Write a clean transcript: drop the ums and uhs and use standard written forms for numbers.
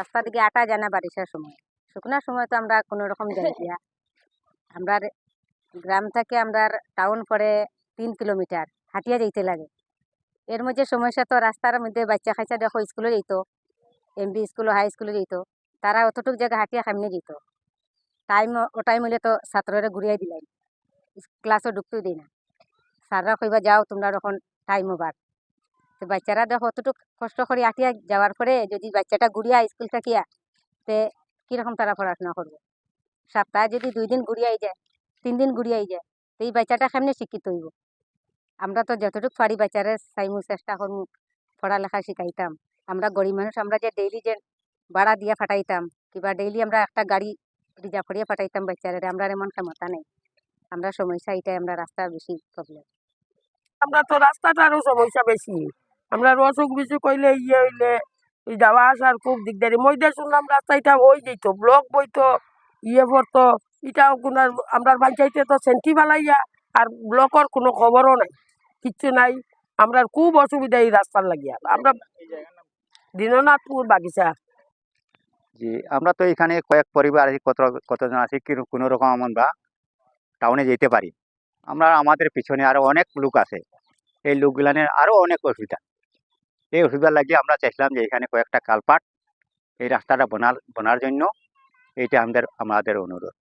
রাস্তা দিকে আটা যায় না বারিশের সময়। শুকনার সময় তো আমরা কোনো রকম যাই দিয়া। আমরা গ্রাম থেকে আমরা টাউন পড়ে 3 কিলোমিটার হাঁটিয়া যাইতে লাগে। এর মধ্যে সমস্যা তো রাস্তার মধ্যে বাচ্চা খাইচা দেখো স্কুলে যেত, এমবি স্কুল হাই স্কুলে যেত, তারা অতটুক জায়গা হাঁটিয়া সামনে যেত। ও টাইম হইলে তো ছাত্ররা ঘুরিয়াই দিলেন, ক্লাসও ঢুকতেও দিই না। স্যাররা কইবা যাও তোমরা যখন টাইম ওভার। তো বাচ্চারা দেখো অতটুক কষ্ট করে হাঁটিয়া যাওয়ার পরে যদি বাচ্চাটা ঘুরিয়া স্কুল থাকিয়া তে কিরকম তারা পড়াশোনা করবে। সপ্তাহে যদি 2 দিন ঘুরিয়াই যায়, 3 দিন ঘুরিয়াই যায়, তো এই বাচ্চাটা কেমনে শিক্ষিত হইব। আমরা তো যতটুকু পারি বাচ্চারা চাইমু চেষ্টা করমু পড়ালেখা শিখাইতাম। আমরা গরিব মানুষ, আমরা যে ডেইলি যে ভাড়া দিয়ে পাঠাইতাম কিংবা ডেইলি আমরা একটা গাড়ি রিজার্ভ করিয়া পাঠাইতাম বাচ্চারা, আমরা এমন ক্ষমতা নেই। আমরা সমস্যা এটাই, আমরা রাস্তার বেশি প্রবলেম। আমরা তো রাস্তাটারও সমস্যা বেশি। আমরা অসুখ বিসুখ হইলে হইলে এই যাওয়া আসার খুব দিকদারি। মধ্যে শুনলাম রাস্তাটা হয়ে যেত, ব্লক বইতো, পড়তো, এটাও কোনো আমরা পঞ্চায়েতে তো সেন্টি ফেলাইয়া আর ব্লকের কোনো খবরও নাই, কিচ্ছু নাই। আমরা খুব অসুবিধা এই রাস্তার লাগিয়া। আমরা দীননাথপুর বাগিচা। জি, আমরা তো এখানে কয়েক পরিবার আছি, কতজন আছি, কোনো রকম আমরা টাউনে যেতে পারি। আমাদের পিছনে আরো অনেক লোক আছে, এই লোকগুলানের আরো অনেক অসুবিধা। এই অসুবিধা লাগিয়ে আমরা চাইছিলাম যে এখানে কয়েকটা কালপাট এই রাস্তাটা বনার জন্য, এইটা আমাদের অনুরোধ।